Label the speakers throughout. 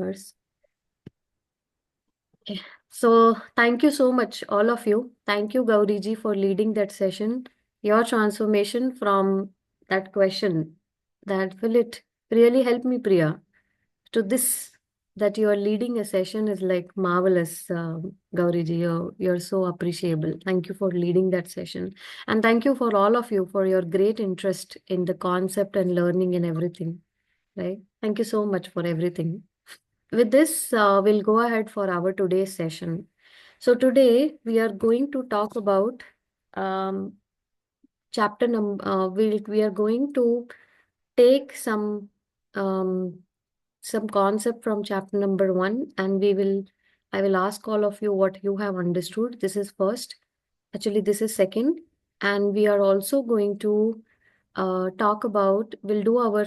Speaker 1: hours. Okay. So thank you so much, all of you. Thank you, Gauriji, for leading that session. Your transformation from that question, that will it really help me, Priya, to this that you are leading a session is like marvelous, Gauriji. You're so appreciable. Thank you for leading that session. And thank you for all of you for your great interest in the concept and learning and everything. Right? Thank you so much for everything. With this, we'll go ahead for our today's session. So today we are going to talk about um, chapter number. We are going to take um, some concept from chapter number 1, and I will ask all of you what you have understood. This is first. Actually, this is second, and we are also going to talk about. We'll do our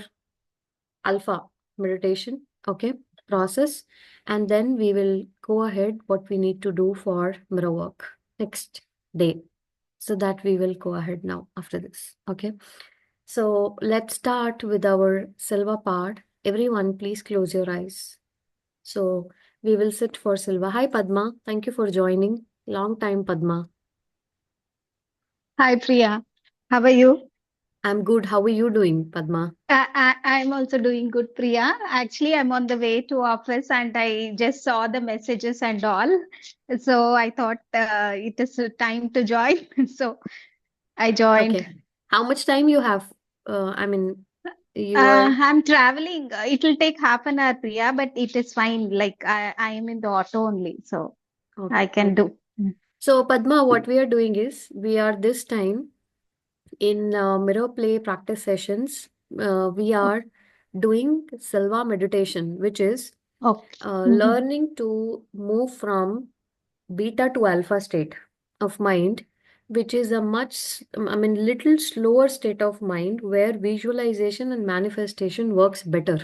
Speaker 1: alpha meditation, okay, process, and then we will go ahead what we need to do for mirror work next day. So that we will go ahead now after this, okay. So let's start with our silva part. Everyone, please close your eyes. So we will sit for silva. Hi, Padma. Thank you for joining. Long time, Padma.
Speaker 2: Hi Priya, how are you?
Speaker 1: I'm good. How are you doing, Padma?
Speaker 2: I'm also doing good, Priya. Actually, I'm on the way to office and I just saw the messages and all. So I thought it is time to join. So I joined.
Speaker 1: Okay. How much time you have? I mean, you are
Speaker 2: I'm traveling. It will take half an hour, Priya, but it is fine. Like I am in the auto only, so I
Speaker 1: okay.
Speaker 2: can
Speaker 1: Okay.
Speaker 2: do.
Speaker 1: So, Padma, what we are doing is we are this time in mirror play practice sessions. We
Speaker 2: Oh,
Speaker 1: are doing Silva meditation, which is
Speaker 2: okay. Mhm.
Speaker 1: learning to move from beta to alpha state of mind, which is a little slower state of mind where visualization and manifestation works better.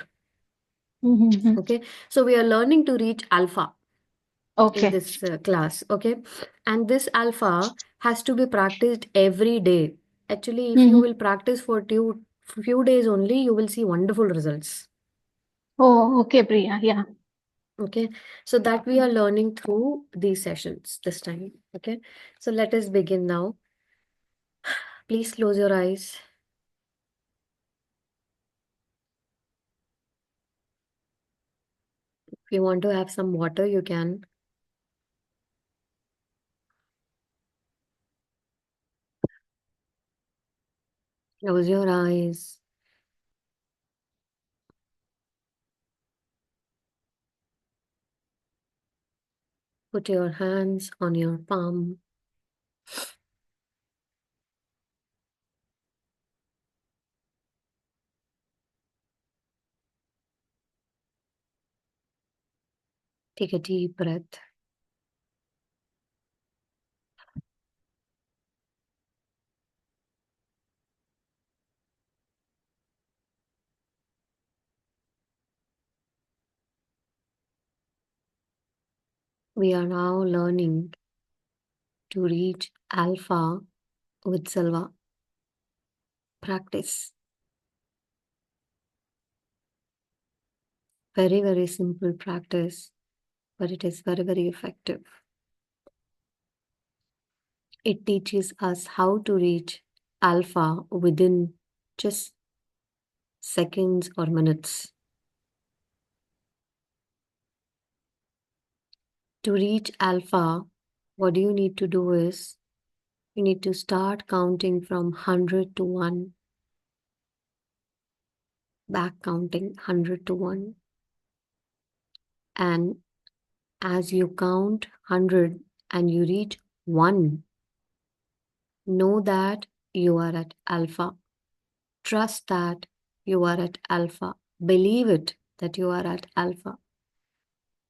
Speaker 2: Mhm.
Speaker 1: Okay, so we are learning to reach alpha in
Speaker 2: Okay.
Speaker 1: this class. Okay, and this alpha has to be practiced every day. Actually, if you
Speaker 2: Mhm.
Speaker 1: will practice for few days only, you will see wonderful results.
Speaker 2: Oh, okay, Priya. Yeah.
Speaker 1: Okay, so that we are learning through these sessions this time. Okay, so let us begin now. Please close your eyes. If you want to have some water, you can. Close your eyes. Put your hands on your palm. Take a deep breath. We are now learning to reach alpha with Silva practice. Very, very simple practice, but it is very, very effective. It teaches us how to reach alpha within just seconds or minutes. To reach alpha, what you need to do is you need to start counting from 100 to 1, back counting 100 to 1. And as you count 100 and you reach 1, know that you are at alpha. Trust that you are at alpha. Believe it that you are at alpha.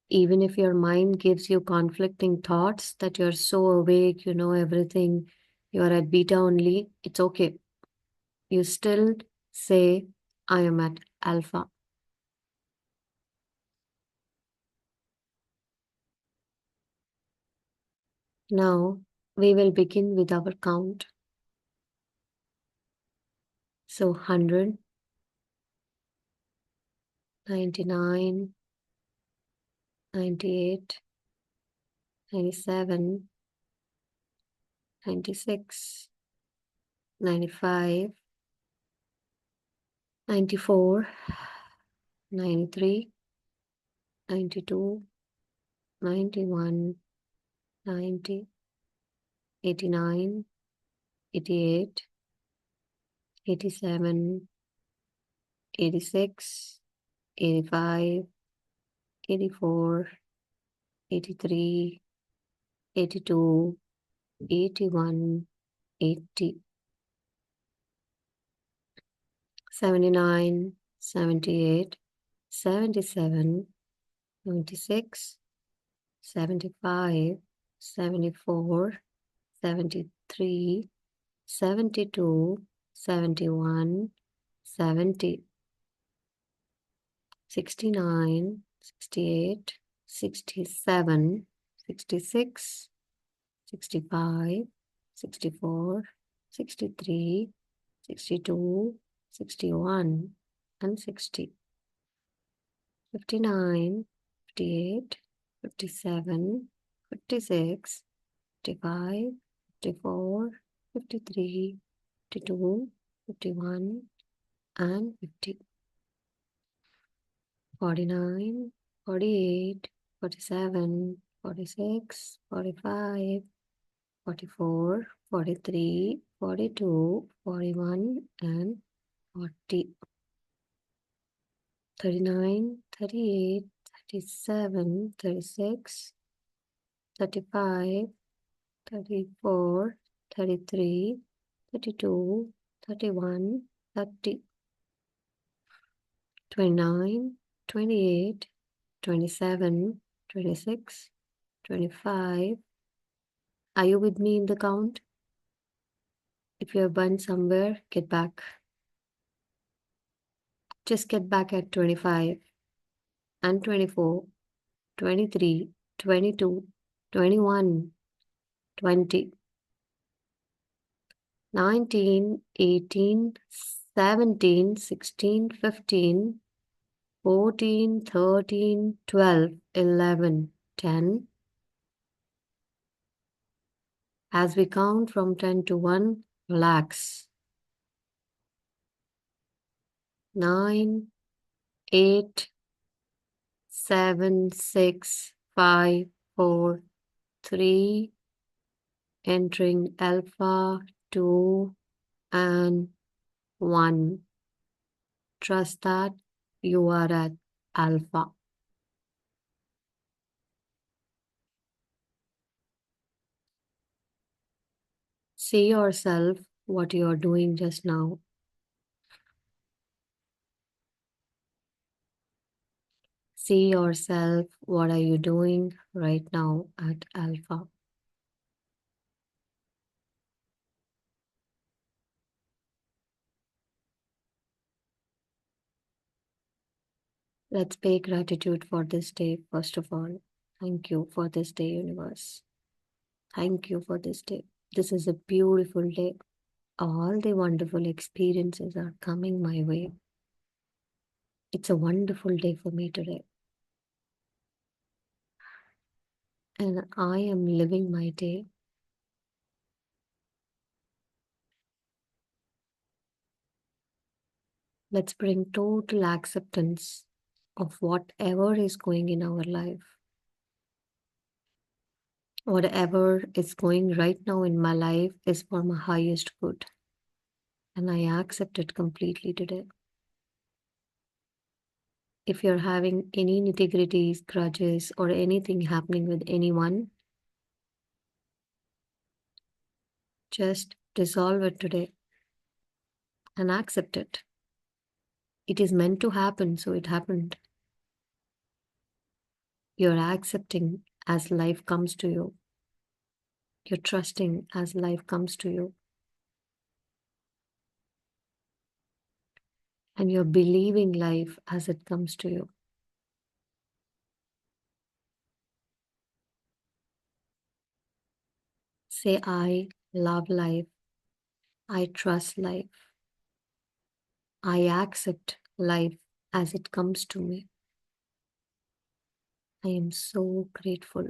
Speaker 1: Even if your mind gives you conflicting thoughts that you're so awake, you know everything, you are at beta only, it's okay. You still say, I am at alpha. Now we will begin with our count. So 100, 99, 98, 97, 96, 95, 94, 93, 92, 91, 90, 89, 88, 87, 86, 85, 84, 83, 82, 81, 80, 79, 78, 77, 76, 75, 74, 73, 72, 71, 70, 69, 68, 67, 66, 65, 64, 63, 62, 61, and 60, 59, 58, 57, 56, 55, 54, 53, 52, 51, and 50, 49, 48, 47, 46, 45, 44, 43, 42, 41, and 40, 39, 38, 37, 36, 35, 34, 33, 32, 31, 30, 29, 28, 27, 26, 25. Are you with me in the count? If you have burned somewhere, get back. Just get back at 25 and 24, 23, 22, 21, 20, 19, 18, 17, 16, 15, 14, 13, 12, 11, 10. As we count from 10 to 1, relax. 9, 8, 7, 6, 5, 4, 3, entering alpha, 2, and 1. Trust that you are at alpha. See yourself what you are doing just now. See yourself what are you doing right now at alpha. Let's pay gratitude for this day, first of all. Thank you for this day, universe. Thank you for this day. This is a beautiful day. All the wonderful experiences are coming my way. It's a wonderful day for me today. And I am living my day. Let's bring total acceptance of whatever is going in our life. Whatever is going right now in my life is for my highest good. And I accept it completely today. If you're having any nitty-gritties, grudges, or anything happening with anyone, just dissolve it today and accept it. It is meant to happen, so it happened. You're accepting as life comes to you. You're trusting as life comes to you. And you're believing life as it comes to you. Say, I love life. I trust life. I accept life as it comes to me. I am so grateful.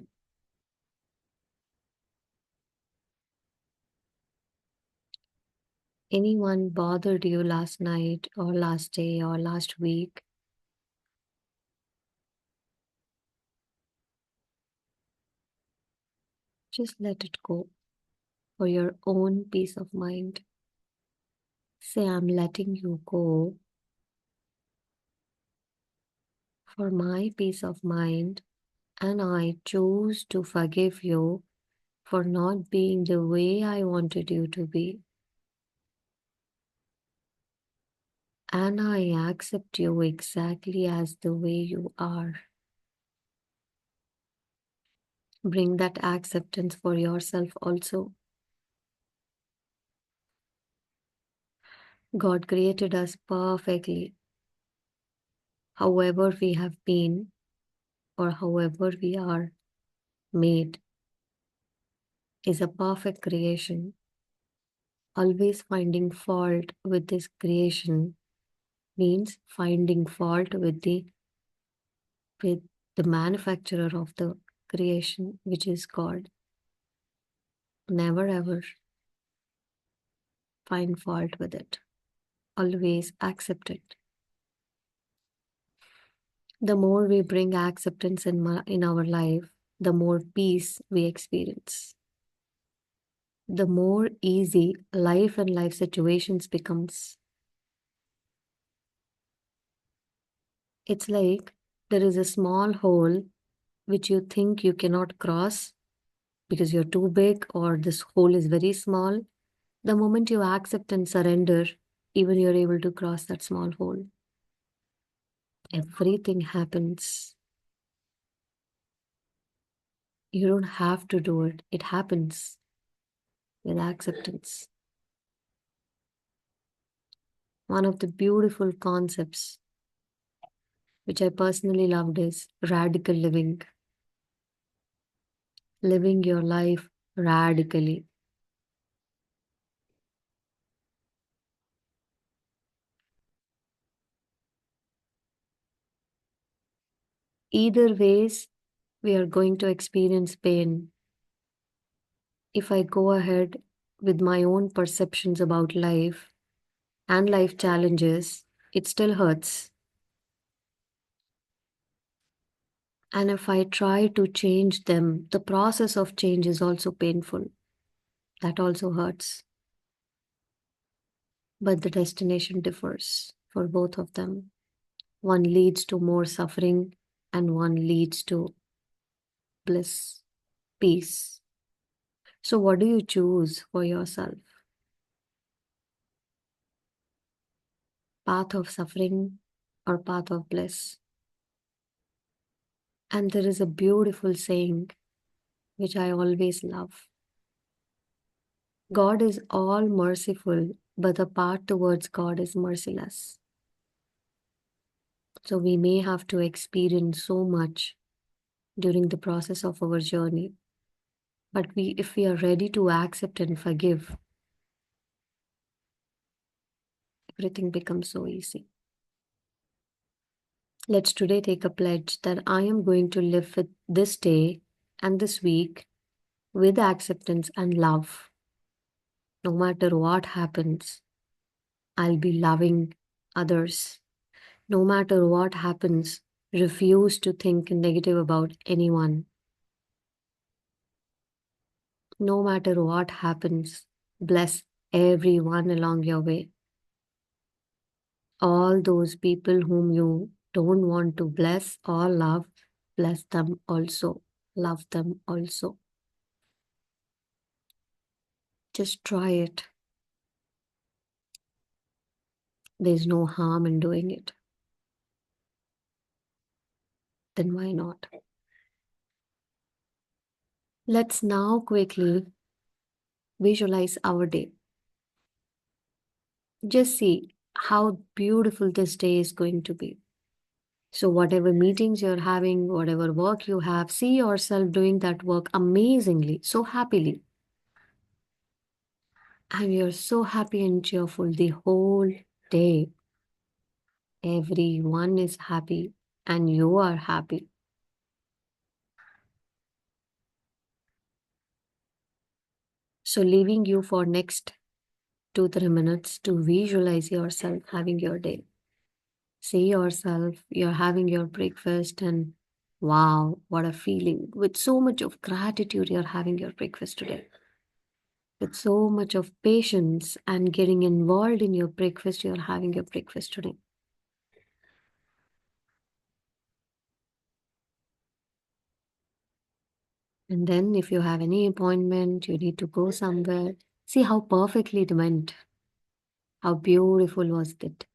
Speaker 1: Anyone bothered you last night or last day or last week? Just let it go for your own peace of mind. Say, I'm letting you go for my peace of mind, and I choose to forgive you for not being the way I wanted you to be. And I accept you exactly as the way you are. Bring that acceptance for yourself also. God created us perfectly, however we have been or however we are made is a perfect creation. Always finding fault with this creation means finding fault with the manufacturer of the creation, which is God. Never ever find fault with it. Always accept it. The more we bring acceptance in our life, the more peace we experience. The more easy life and life situations becomes. It's like there is a small hole which you think you cannot cross because you're too big or this hole is very small. The moment you accept and surrender, even you're able to cross that small hole. Everything happens. You don't have to do it. It happens with acceptance. One of the beautiful concepts which I personally loved is radical living. Living your life radically. Either ways, we are going to experience pain. If I go ahead with my own perceptions about life and life challenges, it still hurts. And if I try to change them, the process of change is also painful. That also hurts. But the destination differs for both of them. One leads to more suffering, and one leads to bliss, peace. So, what do you choose for yourself? Path of suffering or path of bliss? And there is a beautiful saying which I always love: God is all merciful, but the path towards God is merciless. So, we may have to experience so much during the process of our journey. But if we are ready to accept and forgive, everything becomes so easy. Let's today take a pledge that I am going to live with this day and this week with acceptance and love. No matter what happens, I'll be loving others. No matter what happens, refuse to think negative about anyone. No matter what happens, bless everyone along your way. All those people whom you don't want to bless or love, bless them also. Love them also. Just try it. There's no harm in doing it. Then why not? Let's now quickly visualize our day. Just see how beautiful this day is going to be. So, whatever meetings you're having, whatever work you have, see yourself doing that work amazingly, so happily. And you're so happy and cheerful the whole day. Everyone is happy, and you are happy. So leaving you for next 2-3 minutes to visualize yourself having your day. See yourself, you're having your breakfast, and wow, what a feeling. With so much of gratitude, you're having your breakfast today. With so much of patience and getting involved in your breakfast, you're having your breakfast today. And then, if you have any appointment, you need to go somewhere, see how perfectly it went. How beautiful was it?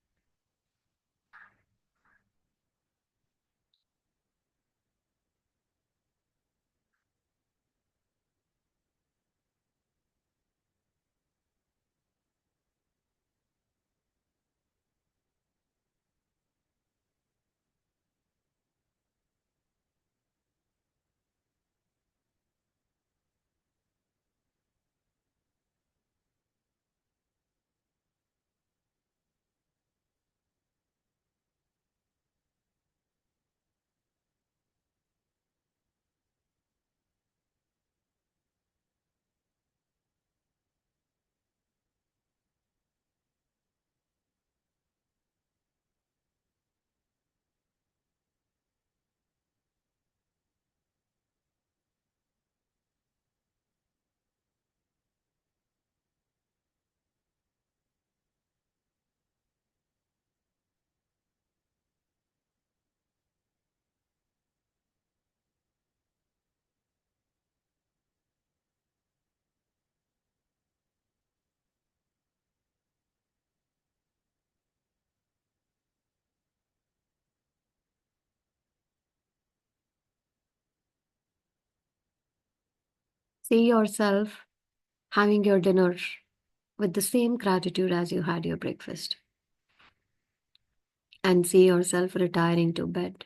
Speaker 1: See yourself having your dinner with the same gratitude as you had your breakfast. And see yourself retiring to bed,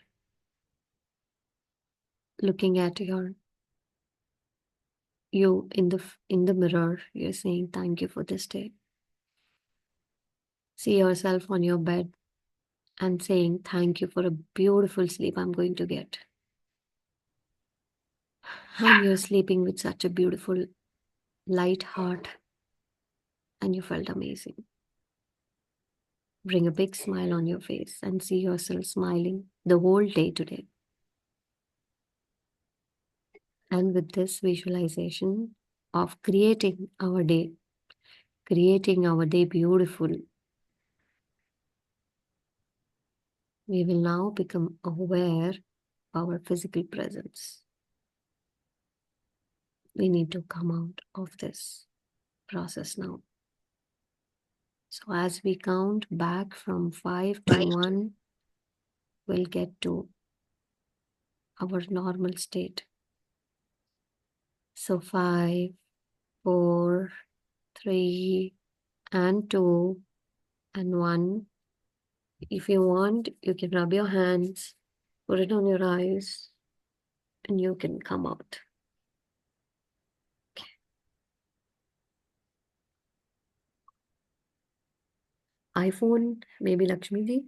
Speaker 1: looking at you in the mirror. You're saying thank you for this day. See yourself on your bed and saying thank you for a beautiful sleep I'm going to get. And you're sleeping with such a beautiful light heart, and you felt amazing. Bring a big smile on your face and see yourself smiling the whole day today. And with this visualization of creating our day beautiful, we will now become aware of our physical presence. We need to come out of this process now. So as we count back from 5 to 1, we'll get to our normal state. So 5, 4, 3, and 2, and 1. If you want, you can rub your hands, put it on your eyes, and you can come out. iPhone, maybe Lakshmi ji.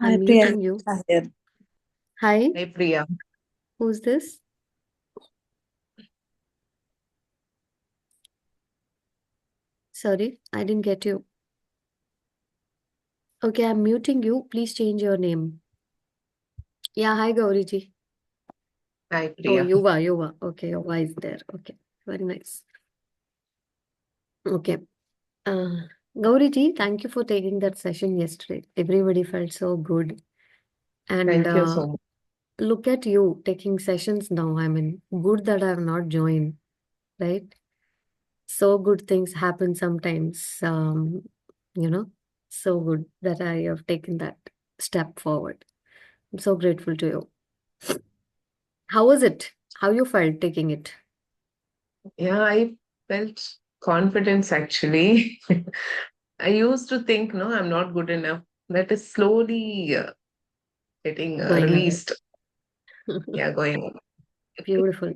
Speaker 3: Hi,
Speaker 1: I'm
Speaker 3: Priya.
Speaker 1: muting you.
Speaker 3: Here.
Speaker 1: Hi,
Speaker 3: Hi, Priya.
Speaker 1: who's this? Sorry, I didn't get you. Okay, I'm muting you. Please change your name. Yeah, hi Gauri ji.
Speaker 3: Hi,
Speaker 1: Oh,
Speaker 3: Priya.
Speaker 1: Yuva. Okay, Yuva is there. Okay, very nice. Okay. Uh, Gauri ji, thank you for taking that session yesterday. Everybody felt so good. And
Speaker 3: Thank you so much.
Speaker 1: look at you taking sessions now. I mean, good that I have not joined, right? So good things happen sometimes. So good that I have taken that step forward. I'm so grateful to you. How was it? How you felt taking it?
Speaker 3: Yeah, I felt confidence actually. I used to think, no, I'm not good enough. That is slowly getting
Speaker 1: Going away.
Speaker 3: released. Yeah, going on.
Speaker 1: Beautiful.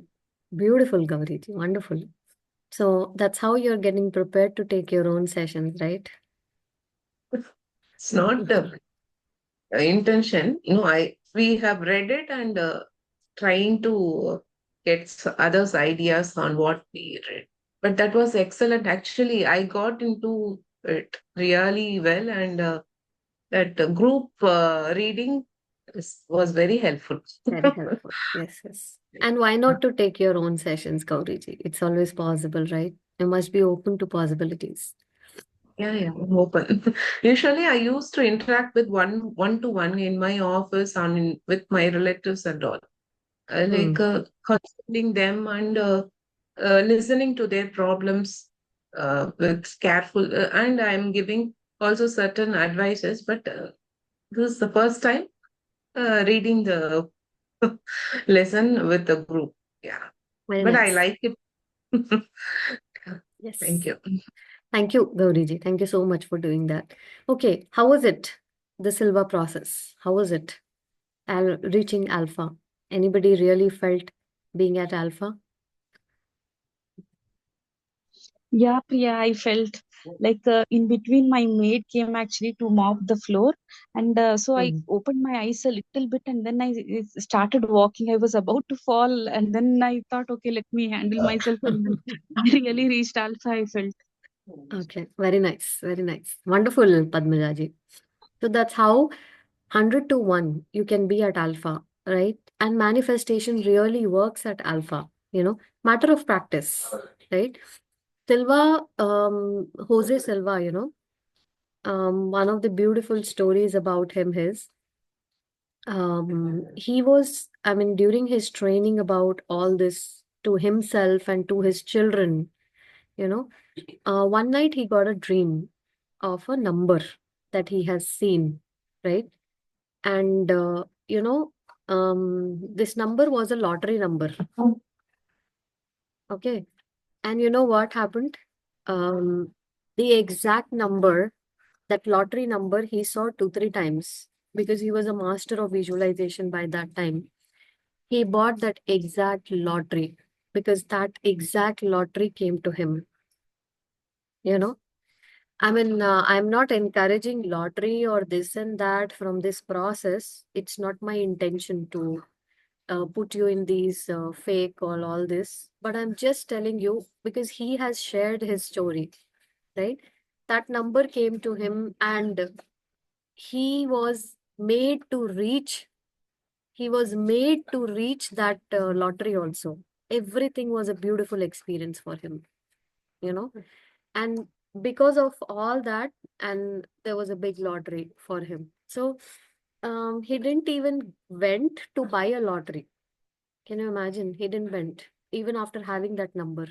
Speaker 1: Beautiful, Gauriji. Wonderful. So that's how you're getting prepared to take your own sessions, right?
Speaker 3: It's not intention. We have read it and trying to get others' ideas on what we read. But that was excellent. Actually, I got into it really well, and that group reading was very helpful.
Speaker 1: Very helpful. Yes, yes. And why not to take your own sessions, Gauriji? It's always possible, right? You must be open to possibilities.
Speaker 3: Yeah, I'm open. Usually, I used to interact with one to one in my office and with my relatives and all. Like
Speaker 1: Hmm.
Speaker 3: consulting them and listening to their problems with careful, and I'm giving also certain advices. But this is the first time reading the lesson with the group. Yeah,
Speaker 1: Very
Speaker 3: but I
Speaker 1: nice.
Speaker 3: like it. Thank
Speaker 1: Yes.
Speaker 3: you.
Speaker 1: Thank you, Gauriji. Thank you so much for doing that. Okay, how was it? The Silva process. How was it? Reaching alpha. Anybody really felt being at alpha?
Speaker 4: Yeah, Priya, I felt like in between my maid came actually to mop the floor, and so I
Speaker 1: Hmm.
Speaker 4: opened my eyes a little bit, and then I started walking. I was about to fall, and then I thought, okay, let me handle myself, and then I really reached alpha. I felt.
Speaker 1: Okay, very nice, very nice. Wonderful, Padmajaji. So that's how 100 to 1 you can be at alpha, right? And manifestation really works at alpha, matter of practice, right? Silva, Jose Silva, one of the beautiful stories about him is he was, I mean, during his training about all this to himself and to his children, you know, one night he got a dream of a number that he has seen, right? And, this number was a lottery number. Okay. And you know what happened? The exact number, that lottery number, he saw two, three times because he was a master of visualization by that time. He bought that exact lottery because that exact lottery came to him, you know. I mean, I'm not encouraging lottery or this and that from this process. It's not my intention to put you in these fake or all this, but I'm just telling you because he has shared his story, right? That number came to him and he was made to reach, he was made to reach that lottery also. Everything was a beautiful experience for him, you know. And because of all that, and there was a big lottery for him. So he didn't even went to buy a lottery. Can you imagine? He didn't went even after having that number.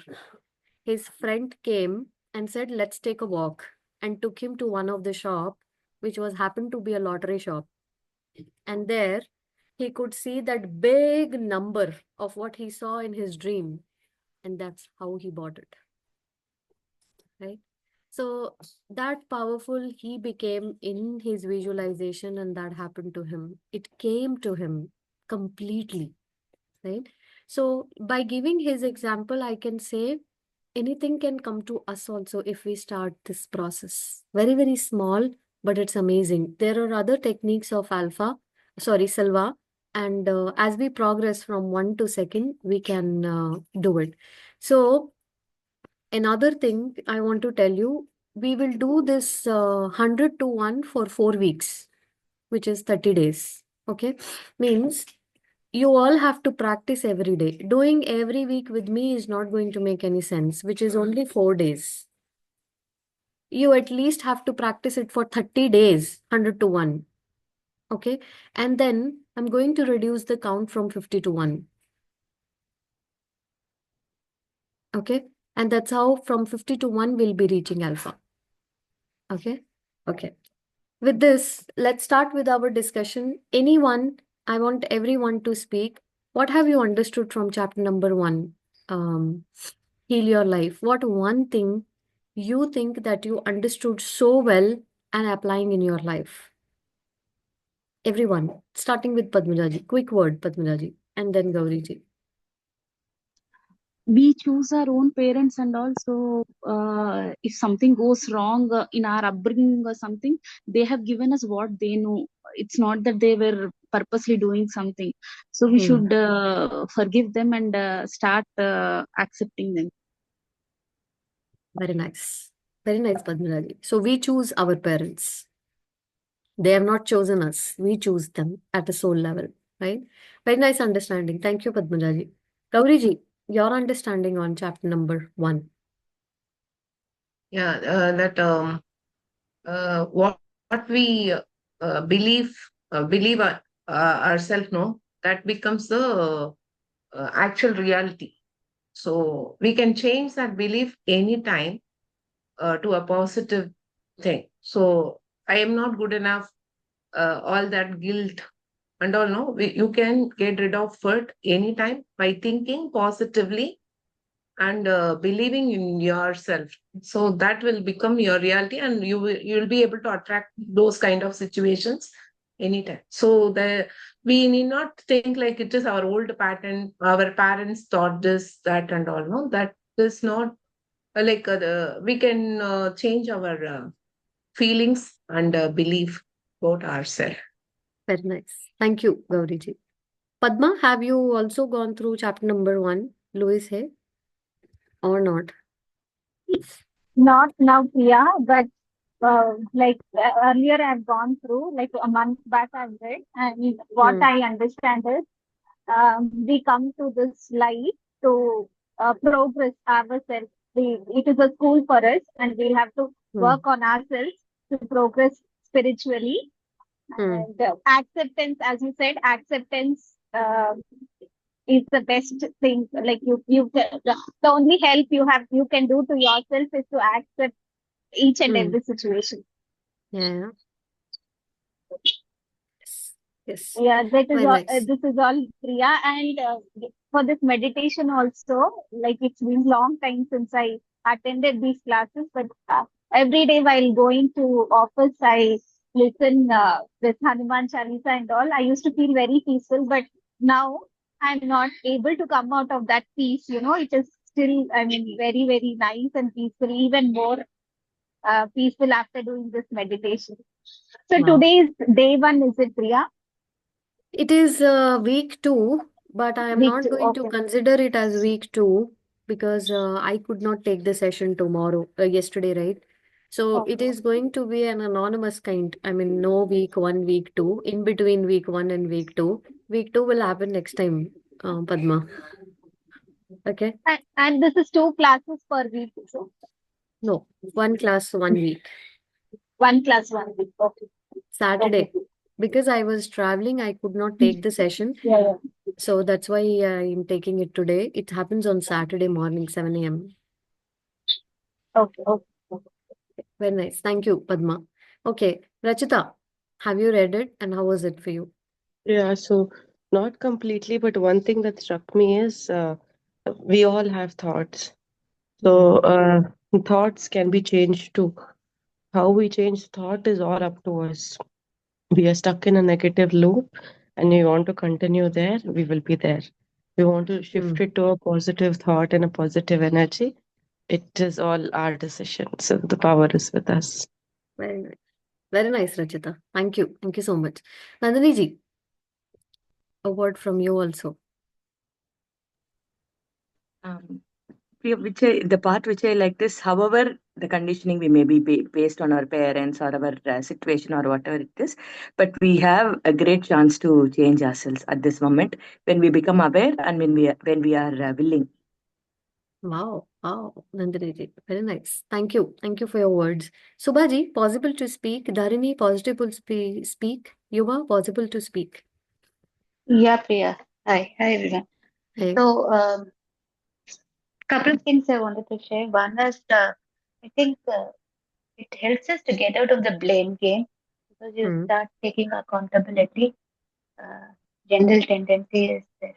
Speaker 1: His friend came and said, "Let's take a walk," and took him to one of the shop, which was happened to be a lottery shop. And there he could see that big number of what he saw in his dream, and that's how he bought it, right? So that powerful he became in his visualization, and that happened to him. It came to him completely, right? So by giving his example, I can say anything can come to us also if we start this process. Very, very small, but it's amazing. There are other techniques of Silva, and as we progress from one to second, we can do it. So another thing I want to tell you, we will do this 100 to 1 for 4 weeks, which is 30 days. Okay, means you all have to practice every day. Doing every week with me is not going to make any sense, which is only 4 days. You at least have to practice it for 30 days, 100 to 1. Okay. And then I'm going to reduce the count from 50 to 1. Okay. And that's how from 50 to 1 we'll be reaching alpha. Okay. Okay. With this, let's start with our discussion. Anyone, I want everyone to speak. What have you understood from chapter number 1? Um, Heal your life. What one thing you think that you understood so well and applying in your life? Everyone, starting with Padmajaji. Quick word, Padmajaji, and then Gauriji.
Speaker 4: we choose our own parents, and also if something goes wrong in our upbringing or something, they have given us what they know. It's not that they were purposely doing something, so we
Speaker 1: Hmm.
Speaker 4: should forgive them and start accepting them.
Speaker 1: Very nice. Very nice, Padmaraji. So we choose our parents. They have not chosen us. We choose them at a soul level, right? Very nice understanding. Thank you, Padmaraji. Gauriji, your understanding on chapter number 1.
Speaker 3: Yeah, that what we believe ourselves, no, that becomes the actual reality. So we can change that belief anytime to a positive thing. So I am not good enough, all that guilt and all, no, you can get rid of it anytime by thinking positively and believing in yourself. So that will become your reality, and you'll be able to attract those kind of situations anytime. So we need not think like it is our old pattern, our parents thought this, that, and all. No, that is not we can change our feelings and belief about ourselves.
Speaker 1: Very nice. Thank you, Gauriji. Padma, have you also gone through chapter number 1, Louis Hay, or not?
Speaker 2: Not now, Priya, but earlier I've gone through, like a month back I've read, and what
Speaker 1: Hmm.
Speaker 2: I understand is we come to this life to progress ourselves. It is a school for us, and we have to
Speaker 1: Hmm.
Speaker 2: work on ourselves to progress spiritually.
Speaker 1: Hmm.
Speaker 2: And acceptance, as you said, acceptance is the best thing. Like the only help you can do to yourself is to accept each and
Speaker 1: Hmm.
Speaker 2: every situation.
Speaker 1: Yeah. Yes. Yes.
Speaker 2: Yeah, that is
Speaker 1: Very
Speaker 2: all.
Speaker 1: nice.
Speaker 2: This is all, Priya. And for this meditation also, like it's been long time since I attended these classes, but every day while going to office, I listen with Hanuman Chalisa and all. I used to feel very peaceful, but now I'm not able to come out of that peace. It is still, I mean, very, very nice and peaceful, even more peaceful after doing this meditation. So
Speaker 1: Wow.
Speaker 2: today is day one, is it, Priya?
Speaker 1: It is week 2, but I am
Speaker 2: Week
Speaker 1: not
Speaker 2: two.
Speaker 1: going to
Speaker 2: Okay.
Speaker 1: consider it as week 2 because I could not take the session yesterday, right? So it
Speaker 2: Okay.
Speaker 1: is going to be an anonymous kind. I mean, no week 1, week 2, in between week 1 and week 2. Week 2 will happen next time, Padma. Okay?
Speaker 2: And this is two classes per week. So
Speaker 1: No, one class, 1 week.
Speaker 2: one class, 1 week. Okay. Okay.
Speaker 1: Saturday. Because I was traveling, I could not take the session.
Speaker 2: Yeah, yeah.
Speaker 1: So that's why I'm taking it today. It happens on Saturday morning, 7 a.m.
Speaker 2: Okay. Okay. Okay.
Speaker 1: Very nice. Thank you, Padma. Okay, Rachita, have you read it and how was it for you?
Speaker 5: Yeah, so not completely, but one thing that struck me is we all have thoughts. So
Speaker 1: Hmm.
Speaker 5: thoughts can be changed too. How we change thought is all up to us. We are stuck in a negative loop and we want to continue there, we will be there. We want to shift
Speaker 1: Hmm.
Speaker 5: it to a positive thought and a positive energy. It is all our decision. So the power is with us.
Speaker 1: Very nice. Very nice, Rachita. Thank you. Thank you so much. Nandini ji, a word from you also.
Speaker 6: Um, the part which I like this, however, the conditioning we may be based on our parents or our situation or whatever it is, but we have a great chance to change ourselves at this moment when we become aware and when we are willing.
Speaker 1: Wow. Wow. Nandini ji, very nice. Thank you. Thank you for your words. Subhaji, possible to speak. Dharini, possible to speak. Yuva, possible to speak.
Speaker 7: Yeah, Priya. Hi, everyone.
Speaker 1: Hey.
Speaker 7: So, couple of things I wanted to share. One is, I think it helps us to get out of the blame game because you
Speaker 1: Hmm.
Speaker 7: start taking accountability. Uh, General tendency is that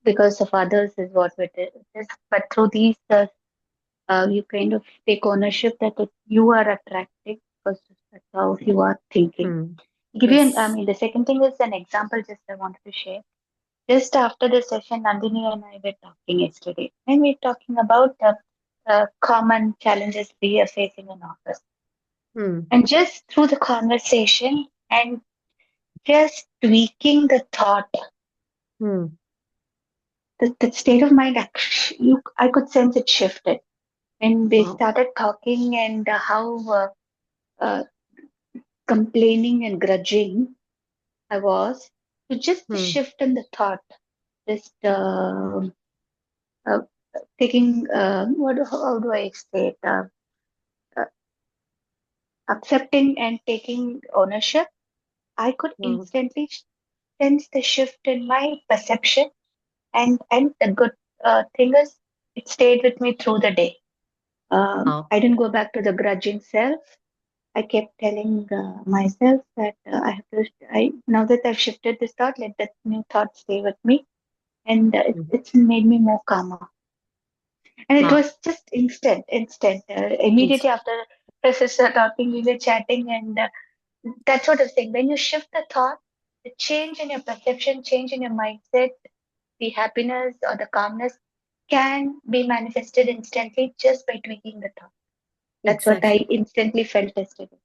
Speaker 7: because of others is what it is. But through these, you kind of take ownership that you are attracting because that's how you are thinking.
Speaker 1: Hmm.
Speaker 7: Give you, I
Speaker 1: Yes.
Speaker 7: mean, the second thing is an example. Just I wanted to share. Just after the session, Nandini and I were talking yesterday, and we were talking about the common challenges we are facing in office.
Speaker 1: Hmm.
Speaker 7: And just through the conversation and just tweaking the thought,
Speaker 1: Hmm.
Speaker 7: the state of mind, I could sense it shifted. When we
Speaker 1: Wow.
Speaker 7: started talking and how uh, complaining and grudging I was, to just the
Speaker 1: Hmm.
Speaker 7: shift in the thought, just uh, taking, how do I say it? Uh, Accepting and taking ownership, I could
Speaker 1: Wow.
Speaker 7: instantly sense the shift in my perception. And the good thing is, it stayed with me through the day.
Speaker 1: Wow.
Speaker 7: I didn't go back to the grudging self. I kept telling myself that I have to. Now that I've shifted this thought, let that new thought stay with me, and
Speaker 1: Hmm.
Speaker 7: it's made me more calmer. And it
Speaker 1: Wow.
Speaker 7: was just instant.
Speaker 1: Yes.
Speaker 7: Immediately after Professor talking, we were chatting, and that sort of thing. When you shift the thought, the change in your perception, change in your mindset, the happiness or the calmness can be manifested instantly just by tweaking the thought. That's what I
Speaker 1: Exactly.
Speaker 7: instantly felt yesterday.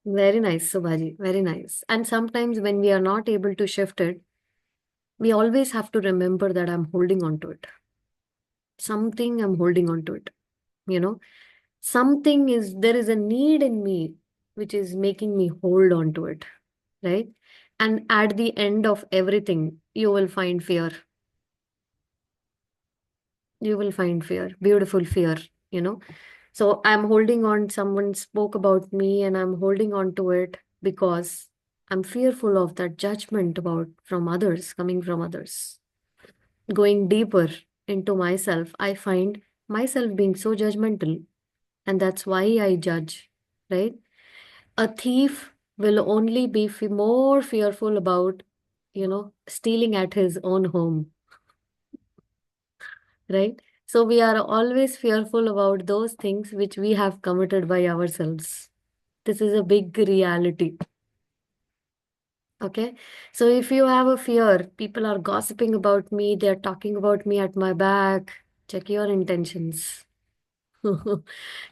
Speaker 1: Very nice, Subhaji. Very nice. And sometimes when we are not able to shift it, we always have to remember that I'm holding on to it. Something I'm holding on to it. You know, something is, there is a need in me which is making me hold on to it. Right. And at the end of everything, you will find fear. You will find fear, beautiful fear, you know. So I'm holding on, someone spoke about me and I'm holding on to it because I'm fearful of that judgment about from others, coming from others. Going deeper into myself, I find myself being so judgmental, and that's why I judge, right? A thief will only be more fearful about, stealing at his own home, right? So we are always fearful about those things which we have committed by ourselves. This is a big reality. Okay. So if you have a fear, people are gossiping about me, they're talking about me at my back, check your intentions.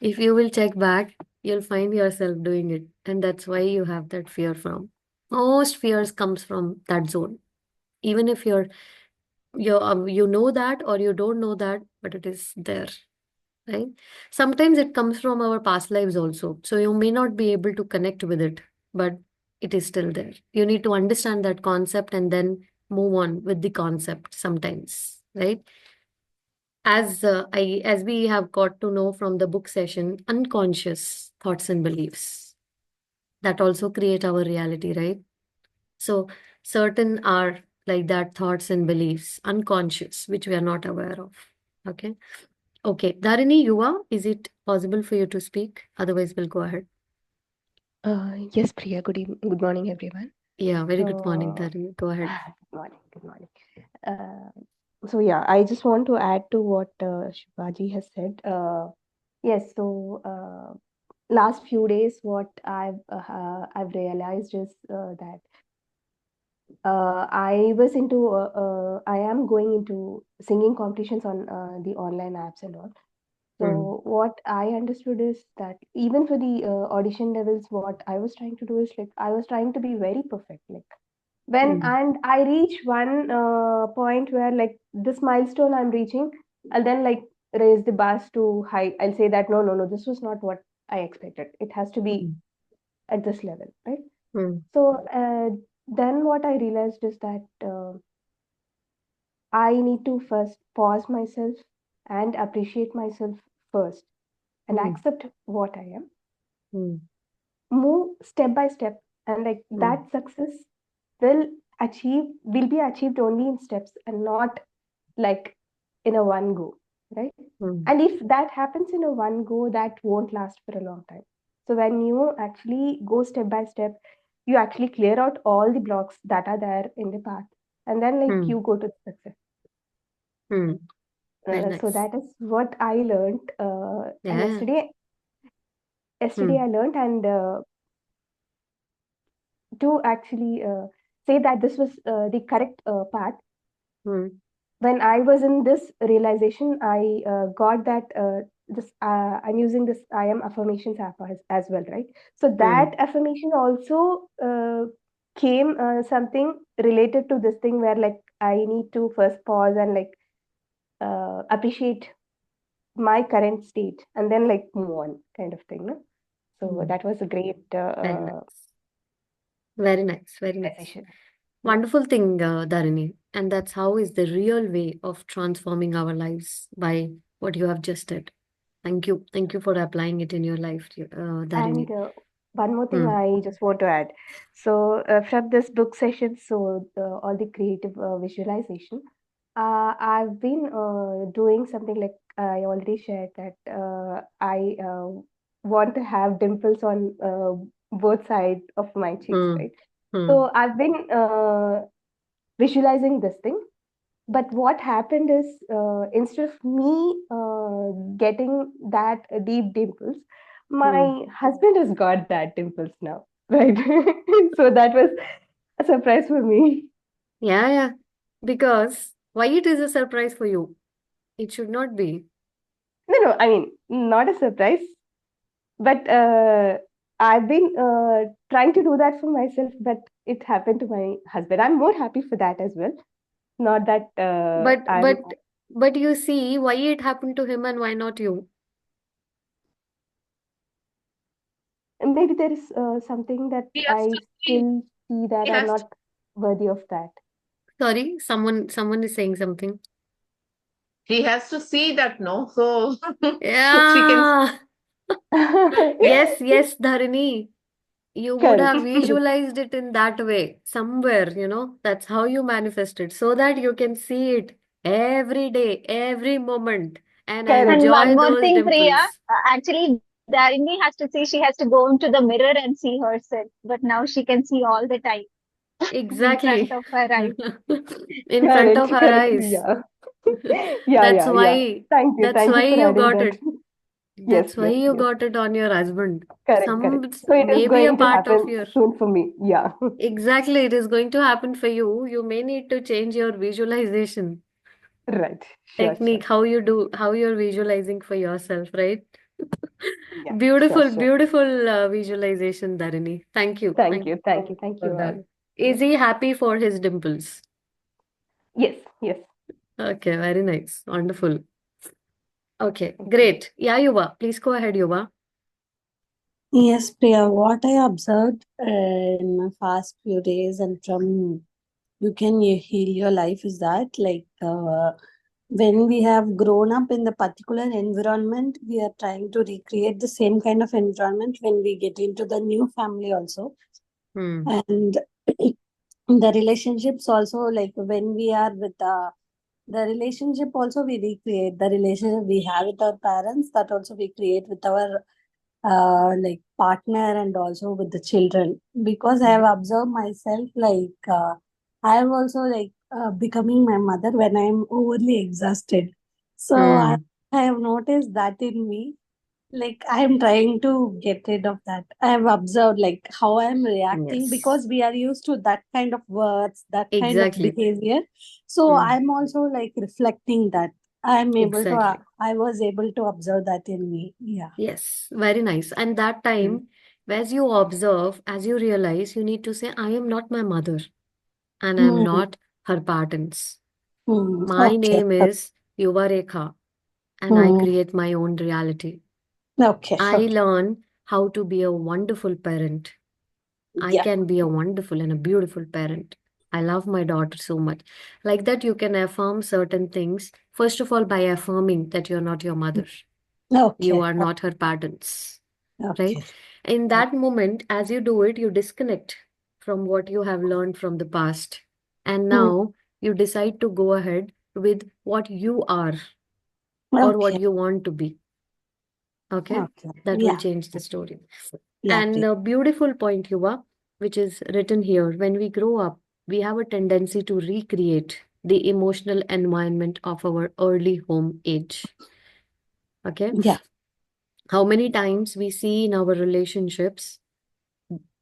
Speaker 1: If you will check back, you'll find yourself doing it. And that's why you have that fear from. Most fears comes from that zone. Even if you know that or you don't know that, but it is there. Right? Sometimes it comes from our past lives also. So you may not be able to connect with it, but it is still there. You need to understand that concept and then move on with the concept sometimes, right? As we have got to know from the book session, unconscious thoughts and beliefs that also create our reality, right? So certain are like that thoughts and beliefs, unconscious, which we are not aware of. Okay. Okay, Dharini, Yuva, is it possible for you to speak? Otherwise, we'll go ahead.
Speaker 8: Yes, Priya. Good morning, everyone.
Speaker 1: Yeah, very good morning,
Speaker 8: So,
Speaker 1: Dharini. Go ahead.
Speaker 8: good morning. Good morning. So yeah, I just want to add to what Shivaji has said. Yes. So last few days, what I've realized is that I am going into singing competitions on the online apps and all.
Speaker 1: Hmm.
Speaker 8: So what I understood is that even for the audition levels, what I was trying to do is like I was trying to be very perfect. Like when
Speaker 1: Hmm.
Speaker 8: and I reach one point where like this milestone I'm reaching, I'll then like raise the bars to high. I'll say that no, this was not what I expected. It has to be
Speaker 1: Hmm.
Speaker 8: at this level, right?
Speaker 1: Hmm.
Speaker 8: So then what I realized is that I need to first pause myself and appreciate myself first and
Speaker 1: Hmm.
Speaker 8: accept what I am,
Speaker 1: Hmm.
Speaker 8: move step by step, and like
Speaker 1: Hmm.
Speaker 8: that success will will be achieved only in steps and not like in a one go, right?
Speaker 1: Hmm.
Speaker 8: And if that happens in a one go, that won't last for a long time. So when you actually go step by step, you actually clear out all the blocks that are there in the path, and then like
Speaker 1: Hmm.
Speaker 8: you go to the success.
Speaker 1: Hmm. Very
Speaker 8: So
Speaker 1: nice.
Speaker 8: that is what I learned. And
Speaker 1: Yeah.
Speaker 8: yesterday
Speaker 1: Hmm.
Speaker 8: I learned, and to actually say that this was the correct path.
Speaker 1: Hmm.
Speaker 8: when I was in this realization, I got that I'm using this I am affirmations app as well, right? So
Speaker 1: Hmm.
Speaker 8: that affirmation also came something related to this thing where like I need to first pause and like appreciate my current state and then like move on, kind of thing. No? So
Speaker 1: Hmm.
Speaker 8: that was a great
Speaker 1: Very nice. Very nice. Very nice.
Speaker 8: realization. Yeah.
Speaker 1: Wonderful thing, Dharini. And that's how is the real way of transforming our lives by what you have just said. Thank you. Thank you for applying it in your life,
Speaker 8: And
Speaker 1: Dharini.
Speaker 8: one more thing
Speaker 1: Hmm.
Speaker 8: I just want to add. So, from this book session, so all the creative visualization, I've been doing something like I already shared that I want to have dimples on both sides of my cheeks,
Speaker 1: Hmm.
Speaker 8: right?
Speaker 1: Hmm.
Speaker 8: So, I've been visualizing this thing. But what happened is, instead of me getting that deep dimples,
Speaker 1: Hmm.
Speaker 8: my husband has got that dimples now, right? So that was a surprise for me.
Speaker 1: Yeah, yeah. Because why it is a surprise for you? It should not be.
Speaker 8: No, no, I mean, not a surprise, but I've been trying to do that for myself, but it happened to my husband. I'm more happy for that as well. Not that
Speaker 1: But
Speaker 8: I'm
Speaker 1: but but you see why it happened to him and why not you?
Speaker 8: maybe there is something that
Speaker 3: He has
Speaker 8: I
Speaker 3: to see.
Speaker 8: still see that
Speaker 3: He
Speaker 8: I'm
Speaker 3: has to.
Speaker 8: not worthy of that.
Speaker 1: Sorry, someone is saying something.
Speaker 3: He has to see that, no? So she can.
Speaker 1: Yeah. Yes, yes, Dharini. You would
Speaker 8: Correct.
Speaker 1: have visualized it in that way somewhere, you know. That's how you manifest it so that you can see it every day, every moment, and
Speaker 8: Correct.
Speaker 2: And
Speaker 1: enjoy
Speaker 2: one more
Speaker 1: those
Speaker 2: thing, Priya,
Speaker 1: dimples.
Speaker 2: actually, Dharini has to see, she has to go into the mirror and see herself. But now she can see all the time in front
Speaker 1: Exactly.
Speaker 2: of her eyes.
Speaker 1: In front
Speaker 8: Correct.
Speaker 1: of her
Speaker 8: Correct.
Speaker 1: eyes.
Speaker 8: Yeah. Yeah.
Speaker 1: That's
Speaker 8: Yeah. Yeah.
Speaker 1: why,
Speaker 8: Thank you.
Speaker 1: that's
Speaker 8: Thank you
Speaker 1: why
Speaker 8: for
Speaker 1: you
Speaker 8: adding
Speaker 1: got
Speaker 8: that.
Speaker 1: it.
Speaker 8: Yes.
Speaker 1: That's why
Speaker 8: Yes.
Speaker 1: you
Speaker 8: Yes.
Speaker 1: got it on your husband.
Speaker 8: Correct.
Speaker 1: Some
Speaker 8: Correct. So it is
Speaker 1: maybe a
Speaker 8: going to
Speaker 1: part of
Speaker 8: happen
Speaker 1: your
Speaker 8: soon for me. Yeah.
Speaker 1: exactly it is going to happen for you. You may need to change your visualization
Speaker 8: Right. Sure. Sure.
Speaker 1: technique, how you do, how you're visualizing for yourself, right?
Speaker 8: Yeah. Sure.
Speaker 1: Beautiful,
Speaker 8: Sure.
Speaker 1: beautiful visualization, Dharini. Thank you.
Speaker 8: Thank
Speaker 1: Thank
Speaker 8: you.
Speaker 1: you
Speaker 8: Thank
Speaker 1: so
Speaker 8: you.
Speaker 1: much
Speaker 8: Thank
Speaker 1: for
Speaker 8: you
Speaker 1: that.
Speaker 8: all.
Speaker 1: Is
Speaker 8: Yes.
Speaker 1: he happy for his dimples?
Speaker 8: Yes. Yes.
Speaker 1: Okay, very nice. Wonderful. Okay,
Speaker 8: Thank you.
Speaker 1: great. Yeah, Yuva, please go ahead, Yuva.
Speaker 9: Yes, Priya, what I observed in my past few days and from You Can Heal Your Life is that, like, when we have grown up in the particular environment, we are trying to recreate the same kind of environment when we get into the new family also.
Speaker 1: Hmm.
Speaker 9: And the relationships also, like, when we are with the relationship also we recreate the relationship we have with our parents, that also we create with our like partner and also with the children, because I have observed myself, like, I am also like becoming my mother when I am overly exhausted. So
Speaker 1: Hmm.
Speaker 9: I have noticed that in me, like I am trying to get rid of that. I have observed like how I am reacting,
Speaker 1: Yes,
Speaker 9: because we are used to that kind of words, that kind of
Speaker 1: exactly.
Speaker 9: behavior. So
Speaker 1: Hmm.
Speaker 9: I'm also like reflecting that. I am able to
Speaker 1: Exactly.
Speaker 9: I was able to observe that in me. Yeah.
Speaker 1: Yes, very nice. And that
Speaker 9: Mm.
Speaker 1: time, as you observe, as you realize, you need to say, I am not my mother and I am
Speaker 9: Mm.
Speaker 1: not her parents.
Speaker 9: Mm.
Speaker 1: My
Speaker 9: Okay.
Speaker 1: name is Yuva Rekha and I
Speaker 9: Mm.
Speaker 1: create my own reality.
Speaker 9: Okay.
Speaker 1: I
Speaker 9: Okay.
Speaker 1: learn how to be a wonderful parent. I
Speaker 9: Yeah.
Speaker 1: can be a wonderful and a beautiful parent. I love my daughter so much. Like that, you can affirm certain things. First of all, by affirming that you're not your mother, you
Speaker 9: Okay.
Speaker 1: are not her parents, right?
Speaker 9: Okay.
Speaker 1: In that moment, as you do it, you disconnect from what you have learned from the past. And
Speaker 9: Mm.
Speaker 1: now you decide to go ahead with what you are or what
Speaker 9: Okay.
Speaker 1: you want to be. Okay?
Speaker 9: Okay.
Speaker 1: That will
Speaker 9: Yeah.
Speaker 1: change the story.
Speaker 9: Yeah.
Speaker 1: And
Speaker 9: Please.
Speaker 1: a beautiful point, Yuva, which is written here. When we grow up, we have a tendency to recreate the emotional environment of our early home age. Okay?
Speaker 9: Yeah.
Speaker 1: How many times we see in our relationships,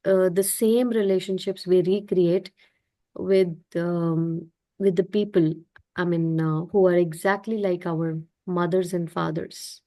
Speaker 1: the same relationships we recreate with the people who are exactly like our mothers and fathers,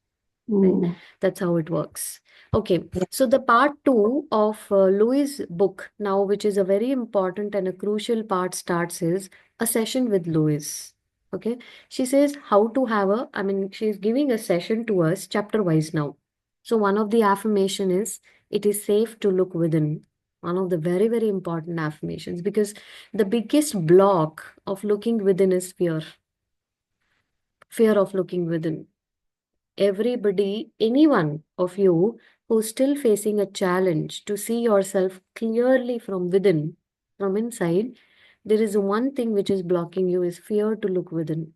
Speaker 1: right?
Speaker 8: Mm.
Speaker 1: That's how it works. Okay, so the part two of Louis' book now, which is a very important and a crucial part, starts is a session with Louis. Okay, she says how to have she's giving a session to us chapter wise now. So one of the affirmation is it is safe to look within. One of the very, very important affirmations, because the biggest block of looking within is fear of looking within. Everybody, any one of you who's still facing a challenge to see yourself clearly from within, from inside, there is one thing which is blocking you is fear to look within,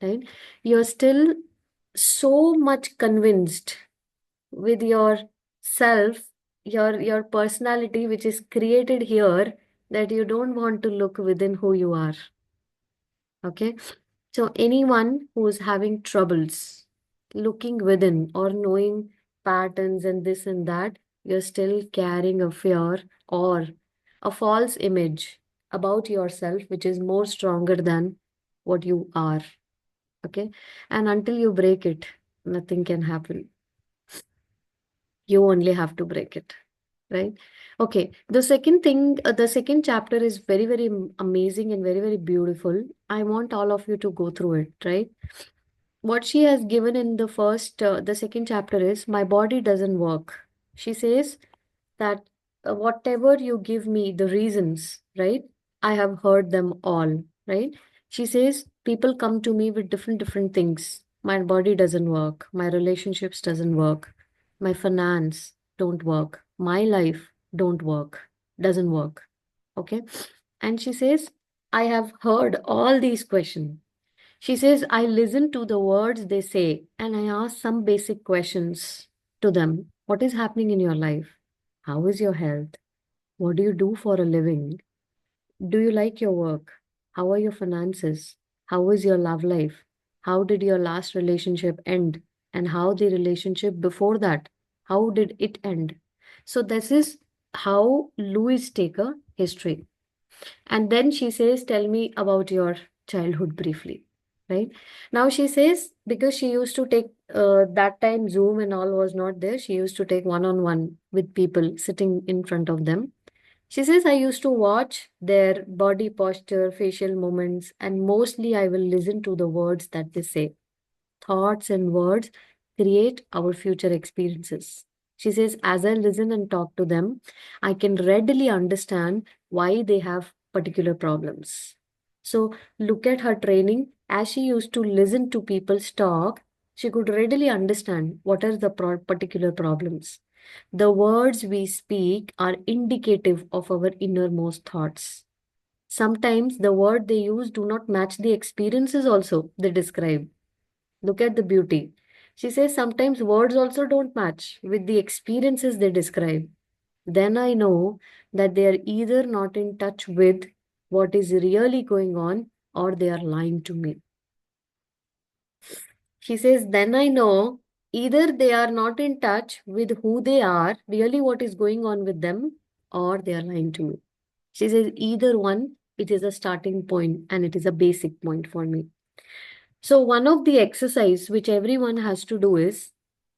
Speaker 1: right? You're still so much convinced with your self, your personality, which is created here, that you don't want to look within who you are. Okay, so anyone who's having troubles looking within or knowing patterns and this and that, you're still carrying a fear or a false image about yourself, which is more stronger than what you are. Okay, and until you break it, nothing can happen. You only have to break it, right? Okay, the second thing, the second chapter is very, very amazing and very, very beautiful. I want all of you to go through it, right? What she has given in the second chapter is my body doesn't work. She says that whatever you give me, the reasons, right? I have heard them all, right? She says people come to me with different things. My body doesn't work. My relationships doesn't work. My finance don't work. My life don't work. Doesn't work. Okay. And she says, I have heard all these questions. She says, I listen to the words they say and I ask some basic questions to them. What is happening in your life? How is your health? What do you do for a living? Do you like your work? How are your finances? How is your love life? How did your last relationship end? And how the relationship before that? How did it end? So this is how Louis take a history. And then she says, tell me about your childhood briefly. Right now, she says, because she used to take that time Zoom and all was not there, she used to take one on one with people sitting in front of them. She says, I used to watch their body posture, facial movements, and mostly I will listen to the words that they say. Thoughts and words create our future experiences. She says, as I listen and talk to them, I can readily understand why they have particular problems. So look at her training. As she used to listen to people's talk, she could readily understand what are the particular problems. The words we speak are indicative of our innermost thoughts. Sometimes the word they use do not match the experiences also they describe. Look at the beauty. She says sometimes words also don't match with the experiences they describe. Then I know that they are either not in touch with what is really going on or they are lying to me. She says, then I know either they are not in touch with who they are, really what is going on with them, or they are lying to me. She says, either one, it is a starting point and it is a basic point for me. So one of the exercise which everyone has to do is,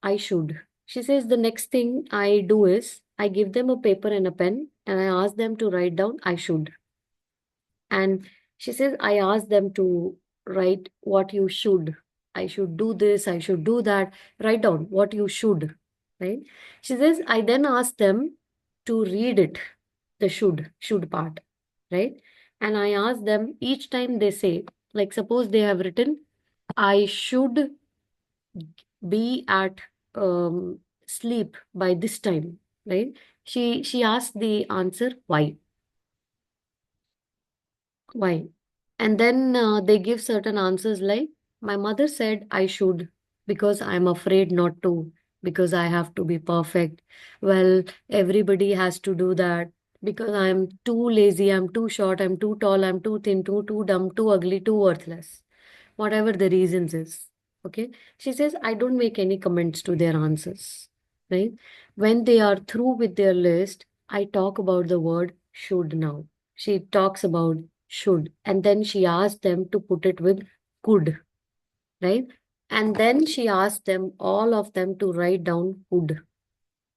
Speaker 1: I should. She says the next thing I do is, I give them a paper and a pen and I ask them to write down, I should. And she says, I ask them to write what you should. I should do this, I should do that. Write down what you should, right? She says, I then ask them to read it, the should part, right? And I ask them each time they say, like suppose they have written, I should be at sleep by this time, right? She asked the answer, why? Why? And then they give certain answers like, my mother said I should because I'm afraid not to, because I have to be perfect. Well, everybody has to do that because I'm too lazy, I'm too short, I'm too tall, I'm too thin, too dumb, too ugly, too worthless. Whatever the reasons is. Okay. She says, I don't make any comments to their answers. Right? When they are through with their list, I talk about the word should now. She talks about should. And then she asked them to put it with could, right? And then she asked them, all of them, to write down would,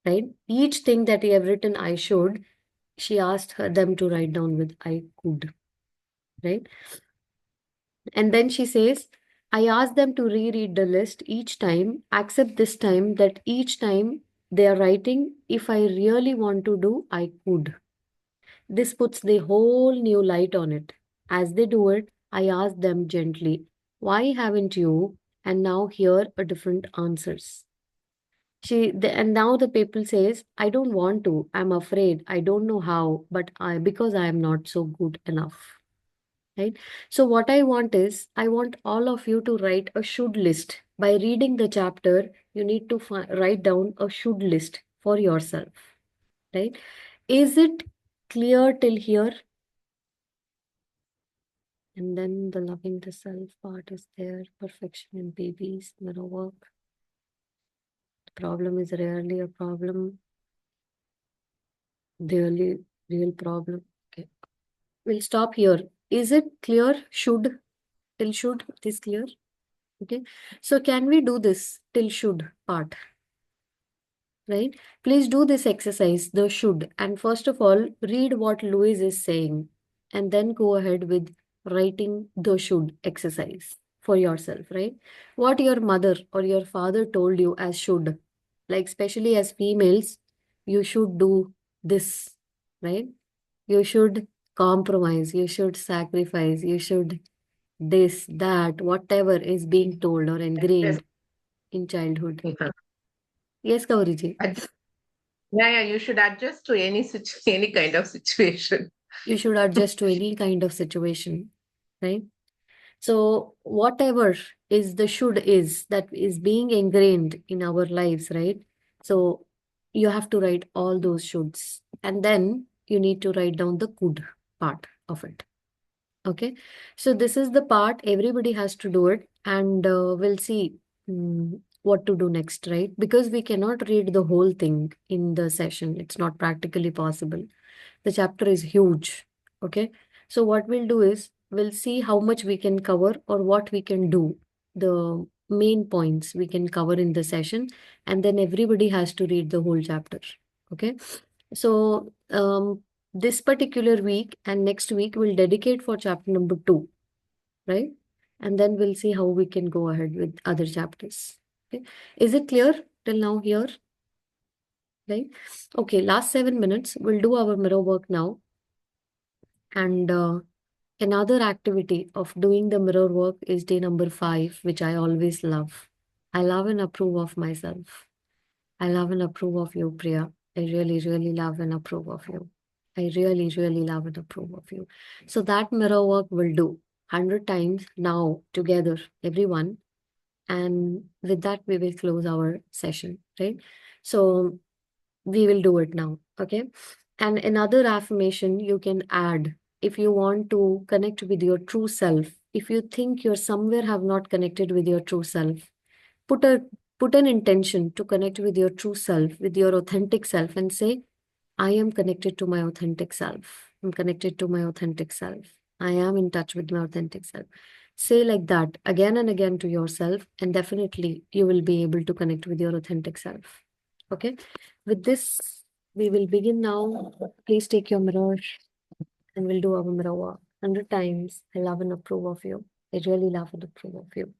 Speaker 1: right? Each thing that you have written, I should, she asked them to write down with I could, right? And then she says, I asked them to reread the list each time, except this time, that each time they are writing, if I really want to do, I could. This puts the whole new light on it. As they do it, I ask them gently, why haven't you? And now hear a different answers. And now the people says, I don't want to, I'm afraid, I don't know how, but because I am not so good enough. Right? So what I want is, I want all of you to write a should list. By reading the chapter, you need to write down a should list for yourself. Right? Is it clear till here? And then the loving the self part is there. Perfection in babies, mirror work. The problem is rarely a problem. The real problem. Okay. We'll stop here. Is it clear? Should, till should, it is clear? Okay. So can we do this till should part? Right? Please do this exercise, the should. And first of all, read what Louise is saying. And then go ahead with writing the should exercise for yourself, right? What your mother or your father told you as should. Like, especially as females, you should do this, right? You should compromise, you should sacrifice, you should this, that, whatever is being told or
Speaker 3: Yes.
Speaker 1: ingrained in childhood.
Speaker 3: Yeah.
Speaker 1: Yes, Kauriji.
Speaker 3: Yeah, you should adjust to any kind of situation.
Speaker 1: You should adjust to any kind of situation, right? So whatever is the should is that is being ingrained in our lives, right? So you have to write all those shoulds, and then you need to write down the could part of it. Okay, so this is the part everybody has to do it, and we'll see what to do next, right? Because we cannot read the whole thing in the session. It's not practically possible. The chapter is huge. Okay, so what we'll do is we'll see how much we can cover or what we can do. The main points we can cover in the session, and then everybody has to read the whole chapter. Okay, so this particular week and next week we'll dedicate for chapter number 2, right? And then we'll see how we can go ahead with other chapters. Okay, is it clear till now here? Right? Okay, last 7 minutes. We'll do our mirror work now. And another activity of doing the mirror work is day number 5, which I always love. I love and approve of myself. I love and approve of you, Priya. I really, really love and approve of you. I really, really love and approve of you. So that mirror work we'll do 100 times now together, everyone. And with that, we will close our session, right? So we will do it now, okay? And another affirmation you can add if you want to connect with your true self. If you think you're somewhere have not connected with your true self, put a put an intention to connect with your true self, with your authentic self, and say, I am connected to my authentic self. I'm connected to my authentic self. I am in touch with my authentic self. Say like that again and again to yourself, and definitely you will be able to connect with your authentic self. Okay. With this, we will begin now. Please take your mirror and we'll do our mirror work 100 times. I love and approve of you. I really love and approve of you.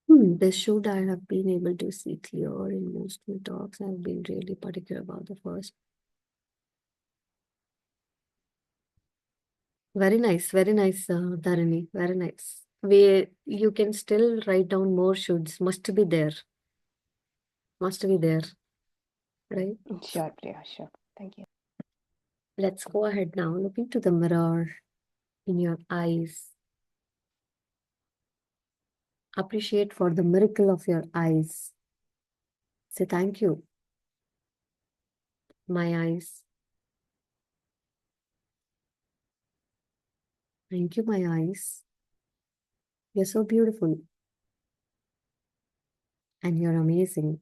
Speaker 1: This should I have been able to see clear in most of the talks. I've been really particular about the first. Very nice, Dharini. Very nice. You can still write down more shoulds. Must be there. Must be there. Right?
Speaker 8: Sure, Priya, sure. Thank you.
Speaker 1: Let's go ahead now. Look into the mirror in your eyes. Appreciate for the miracle of your eyes. Say thank you. My eyes. Thank you, my eyes. You're so beautiful. And you're amazing.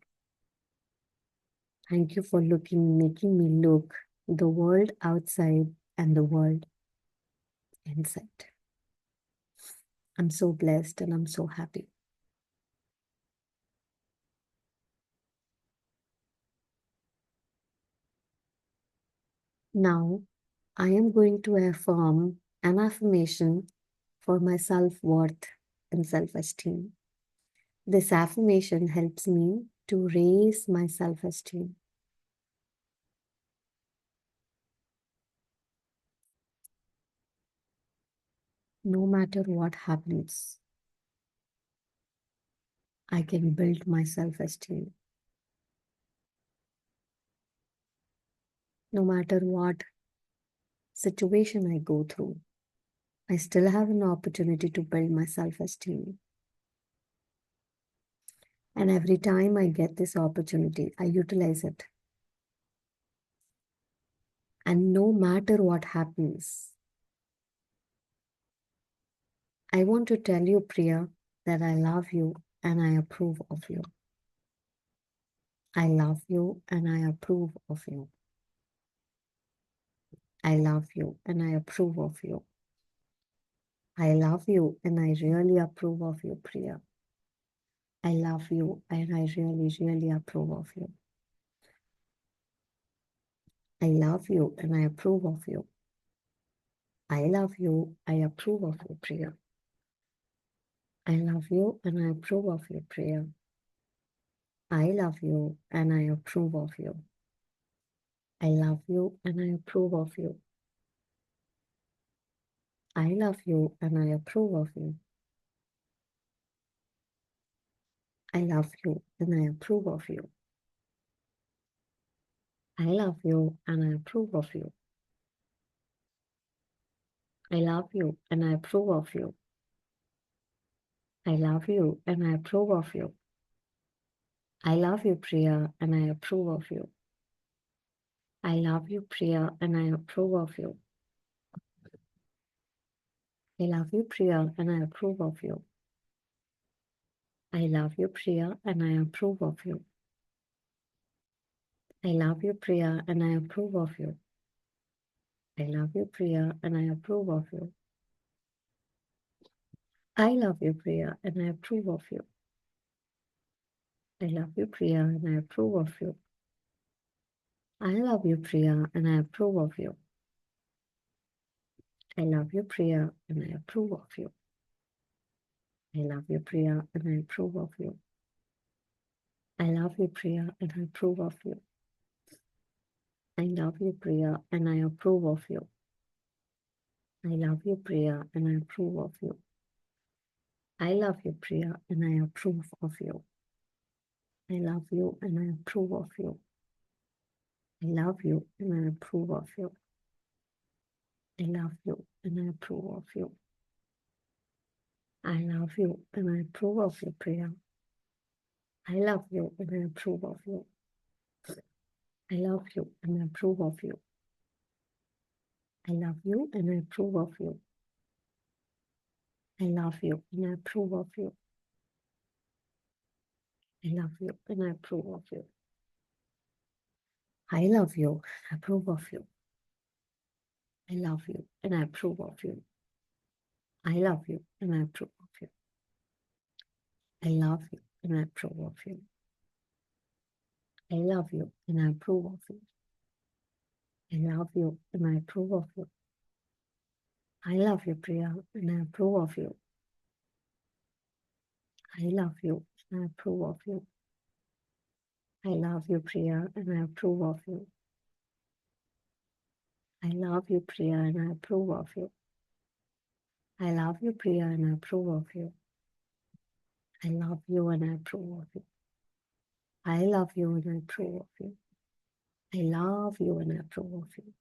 Speaker 1: Thank you for making me look the world outside and the world inside. I'm so blessed and I'm so happy. Now, I am going to affirm an affirmation for my self-worth and self-esteem. This affirmation helps me to raise my self-esteem. No matter what happens, I can build my self-esteem. No matter what situation I go through, I still have an opportunity to build my self-esteem. And every time I get this opportunity, I utilize it. And no matter what happens, I want to tell you, Priya, that I love you and I approve of you. I love you and I approve of you. I love you and I approve of you. I love you and I really approve of you, Priya. I love you and I really, really approve of you. I love you and I approve of you. I love you, I approve of you, Priya. I love you and I approve of you, Priya. I love you and I approve of you. I love you and I approve of you. I love you and I approve of you. I love you and I approve of you. I love you and I approve of you. I love you and I approve of you. I love you and I approve of you. I love you, Priya, and I approve of you. I love you, Priya, and I approve of you. I love you, Priya, and I approve of you. I love you, Priya, and I approve of you. I love you, Priya, and I approve of you. I love you, Priya, and I approve of you. I love you, Priya, and I approve of you. I love you, Priya, and I approve of you. I love you, Priya, and I approve of you. I love you, Priya, and I approve of you. I love you, Priya, and I approve of you. I love you, Priya, and I approve of you. I love you, Priya, and I approve of you. I love you, Priya, and I approve of you. I love you, Priya, and I approve of you. I love you, and I approve of you. I love you, and I approve of you. I love you, and I approve of you. I love you, and I approve of you, Priya. I love you, and I approve of you. I love you, and I approve of you. I love you, and I approve of you. I love you, and I approve of you. I love you, and I approve of you. I love you, approve of you. I love you, and I approve of you. I love you, and I approve of you. I love you, and I approve of you. I love you, and I approve of you. I love you, and I approve of you. I love you, Priya, and I approve of you. I love you, and I approve of you. I love you, Priya, and I approve of you. I love you, Priya, and I approve of you. I love you, Priya, and I approve of you. I love you, and I approve of you. I love you, and I approve of you. I love you, and I approve of you.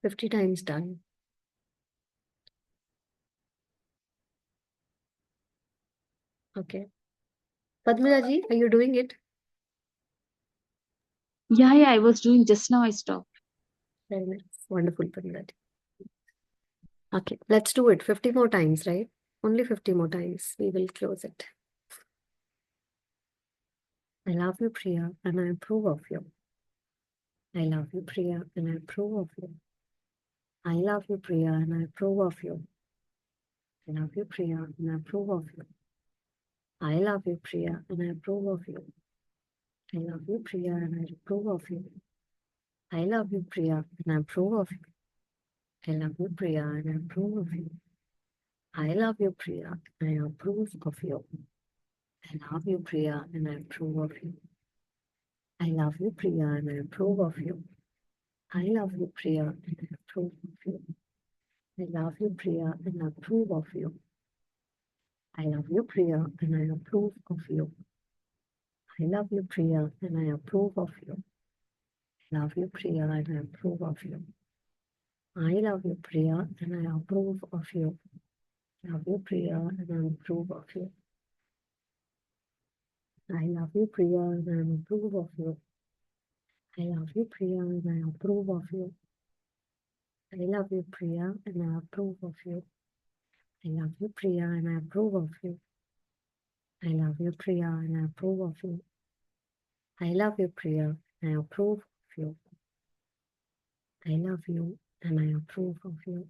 Speaker 1: 50 times done. Okay. Padmila ji, are you doing it?
Speaker 4: Yeah, I was doing just now. I stopped.
Speaker 1: Very nice. Wonderful, Padmila ji. Okay, let's do it 50 more times, right? Only 50 more times. We will close it. I love you, Priya, and I approve of you. I love you, Priya, and I approve of you. I love you, Priya, and I approve of you. I love you, Priya, and I approve of you. I love you, Priya, and I approve of you. I love you, Priya, and I approve of you. I love you, Priya, and I approve of you. I love you, Priya, and I approve of you. I love you, Priya, and I approve of you. I love you, Priya, and I approve of you. I love you, Priya, and I approve of you. I love you, Priya, and I approve of you. I love you, Priya, and I approve of you. I love you, Priya, and I approve of you. I love you, Priya, and I approve of you. I love you, Priya, and I approve of you. I love you, Priya, and I approve of you. I love you, Priya, and I approve of you. I love you, Priya, and I approve of you. I love you, Priya, and I approve of you. I love you, Priya, and I approve of you. I love you, Priya, and I approve of you.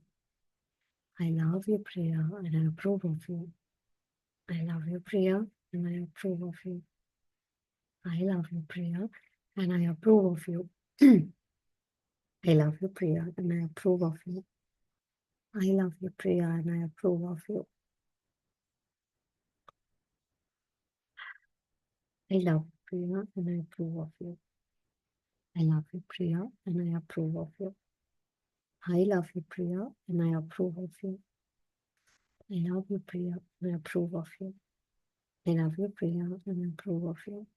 Speaker 1: I love you, Priya, and I approve of you. I love you, Priya, and I approve of you. I love you, and I approve of you. I love you, Priya, and I approve of you. I love you, Priya, and I approve of you. I love you, Priya, and I approve of you. I love you, Priya, and I approve of you. I love you, Priya, and I approve of you. I love you, Priya, and I approve of you. I love you, Priya, and I approve of you. I love you, Priya, and I approve of you. I love you, Priya, and I approve of you. I love you, Priya, and I approve of you.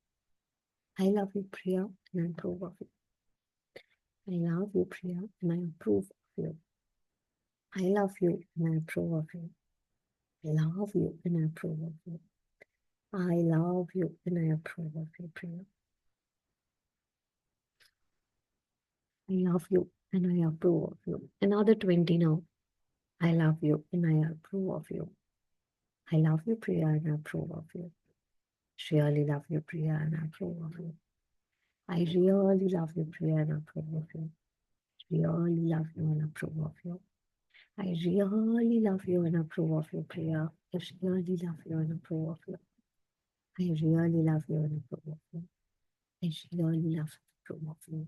Speaker 1: I love you, Priya, and I approve of you. I love you, Priya, and I approve of you. I love you, and I approve of you. I love you, and I approve of you. I love you, and I approve of you, Priya. I love you, and I approve of you. Another 20 now. I love you, and I approve of you. I love you, Priya, and I approve of you. Really love you, Priya, and I approve of you. I really love you, Priya, and I approve of you. Really love you and approve of you. I really love you and approve of you, Priya. I really love you and approve of you. I really love you and approve of you. I really love and approve of you.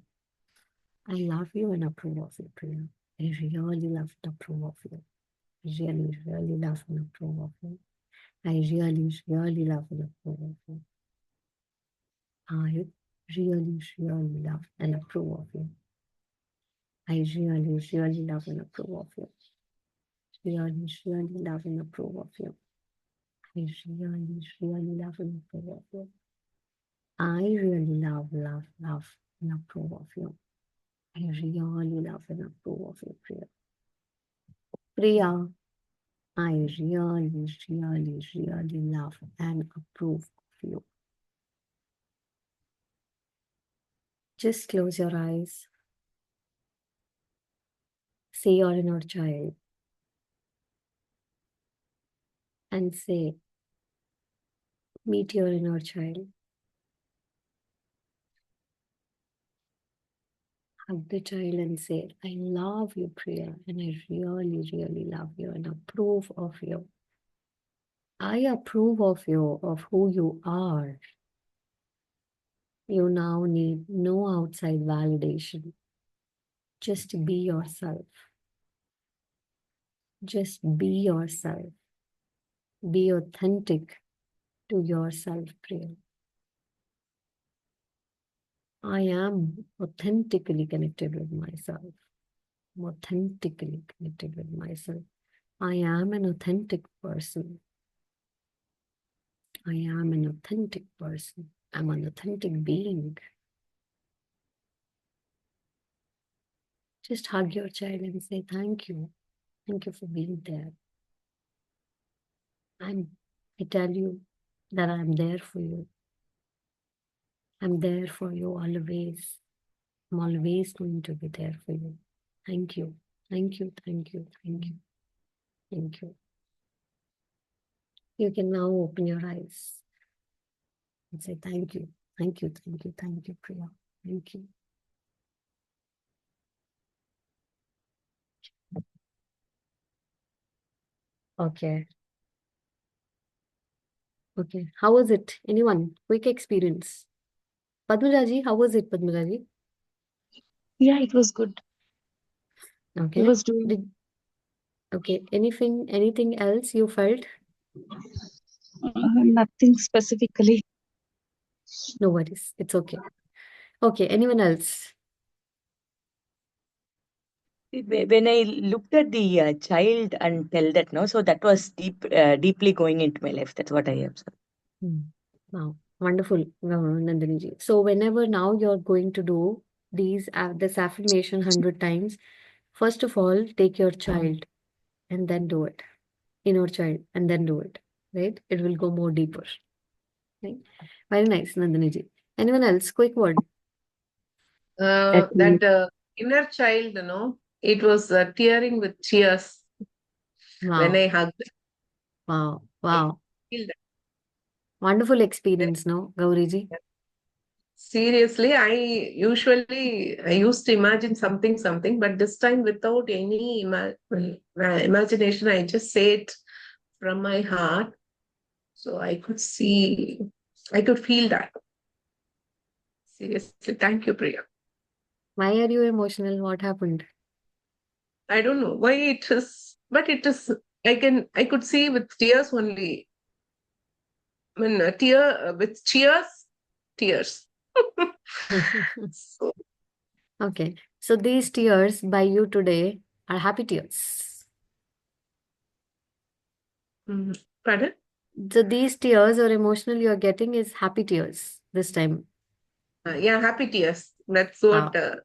Speaker 1: I love you and approve of you, Priya. I really love and approve of you. I really love and approve of you. I really love and approve of you. I really love and approve of you. I really love and approve of you. Really love and approve of you. I really love and approve of you. I really love and approve of you. I really love and approve of you, Priya. Priya, I really love and approve of you. Just close your eyes. See your inner child and say, meet your inner child. Hug the child and say, I love you, Priya, and I really love you and approve of you. I approve of you, of who you are. You now need no outside validation. Just be yourself. Just be yourself. Be authentic to yourself, Priya. I am authentically connected with myself. I'm authentically connected with myself. I am an authentic person. I am an authentic person. I'm an authentic being. Just hug your child and say, thank you. Thank you for being there. I tell you that I'm there for you. I'm there for you always. I'm always going to be there for you. Thank you. Thank you. Thank you. Thank you. Thank you. You can now open your eyes and say thank you. Thank you, thank you, thank you, Priya. Thank you. Okay. Okay. How was it? Anyone? Quick experience. Padmajaji, how was it, Padmajaji?
Speaker 4: Yeah, it was good. It
Speaker 1: Okay.
Speaker 4: was doing
Speaker 1: Okay. Anything else you felt?
Speaker 4: nothing specifically.
Speaker 1: No worries. It's okay. Okay. Anyone else?
Speaker 6: When I looked at the child and tell that, no, so that was deeply going into my life. That's what I observed.
Speaker 1: Wow. Wonderful, Nandini ji. So whenever now you're going to do this affirmation 100 times, first of all, take your child and then do it. Inner child and then do it. Right? It will go more deeper. Right? Very nice, Nandini ji. Anyone else? Quick word.
Speaker 3: That inner child, it was tearing with tears when
Speaker 1: Wow.
Speaker 3: I hugged.
Speaker 1: Wow.
Speaker 3: I
Speaker 1: Wow.
Speaker 3: feel that.
Speaker 1: Wonderful experience, no, Gauri ji?
Speaker 3: Seriously, I used to imagine something, but this time without any imagination, I just say it from my heart. So I could feel that. Seriously, thank you, Priya.
Speaker 1: Why are you emotional? What happened?
Speaker 3: I don't know why it is, but it is. I could see with tears only. I mean, with tears. So,
Speaker 1: Okay. So these tears by you today are happy tears.
Speaker 3: pardon?
Speaker 1: So these tears or emotional you're getting is happy tears this time.
Speaker 3: Yeah, happy tears. That's what.
Speaker 1: Wow.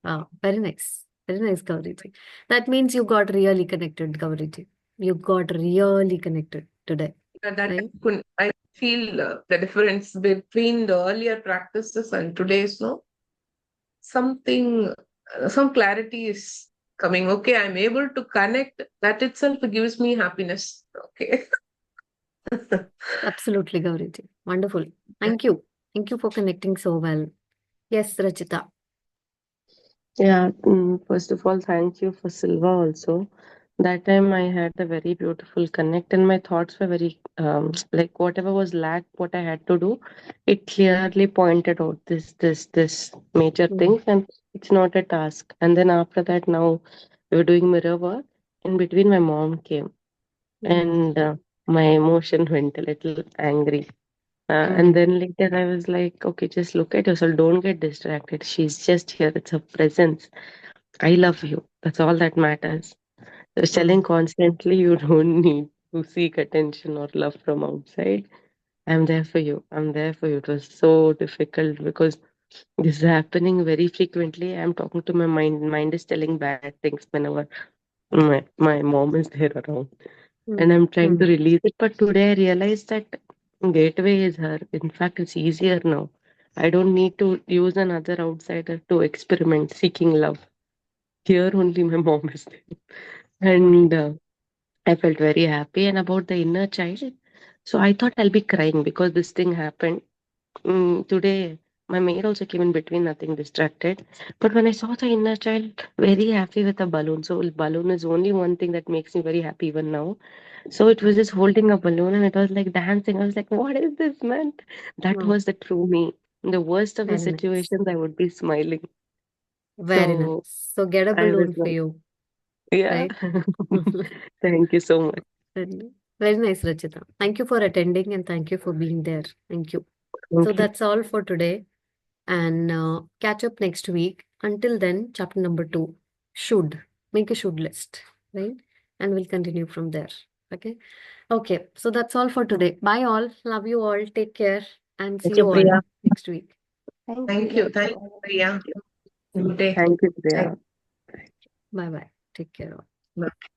Speaker 1: Wow. Very nice. Very nice, Gauriji. That means you got really connected, Gauriji. You got really connected today,
Speaker 3: That
Speaker 1: right?
Speaker 3: I feel the difference between the earlier practices and today's. No, something, some clarity is coming. Okay, I'm able to connect. That itself gives me happiness. Okay.
Speaker 1: Absolutely, Gauriji. Wonderful. Thank you. Thank you for connecting so well. Yes, Rachita.
Speaker 5: Yeah, first of all, thank you for Silva also. That time I had a very beautiful connect, and my thoughts were very like whatever was lacked, what I had to do, it clearly pointed out this major
Speaker 1: Mm,
Speaker 5: things, and it's not a task. And then after that, now we were doing mirror work. In between, my mom came,
Speaker 1: mm,
Speaker 5: and my emotion went a little angry. And
Speaker 1: mm,
Speaker 5: then later I was like, okay, just look at yourself. Don't get distracted. She's just here. It's her presence. I love you. That's all that matters. So telling
Speaker 1: mm.
Speaker 5: constantly you don't need to seek attention or love from outside. I'm there for you. I'm there for you. It was so difficult because this is happening very frequently. I'm talking to my mind. Mind is telling bad things whenever my mom is there around. And
Speaker 1: Mm,
Speaker 5: I'm trying to
Speaker 1: mm,
Speaker 5: release it. But today I realized that gateway is her. In fact, it's easier now. I don't need to use another outsider to experiment seeking love. Here only my mom is there.
Speaker 1: absolutely.
Speaker 5: And I felt very happy. And about the inner child, so I thought I'll be crying because this thing happened. Today, my maid also came in between, nothing distracted. But when I saw the inner child, very happy with a balloon. So balloon is only one thing that makes me very happy even now. So it was just holding a balloon and it was like dancing. I was like, what is this, man? That
Speaker 1: Wow.
Speaker 5: was the true me. In the worst of the
Speaker 1: Very nice.
Speaker 5: situations, I would be smiling.
Speaker 1: Very
Speaker 5: So
Speaker 1: nice. So get a
Speaker 5: I was
Speaker 1: balloon for
Speaker 5: like,
Speaker 1: you,
Speaker 5: yeah.
Speaker 1: right?
Speaker 5: Thank you so much.
Speaker 1: Very very nice, Rachita. Thank you for attending and thank you for being there. Thank you. So
Speaker 5: Thank you.
Speaker 1: that's all for today. And catch up next week. Until then, chapter number 2 should make a should list, right? And we'll continue from there. Okay. Okay. So that's all for today. Bye, all. Love you all. Take care and see
Speaker 6: Thank you,
Speaker 1: you all
Speaker 6: Priya.
Speaker 1: next week.
Speaker 8: Thank you.
Speaker 3: Thank you. Thank you, Priya. Good day.
Speaker 5: Thank you,
Speaker 3: Bye.
Speaker 5: Priya.
Speaker 1: Bye bye. Take care. All.
Speaker 3: Bye.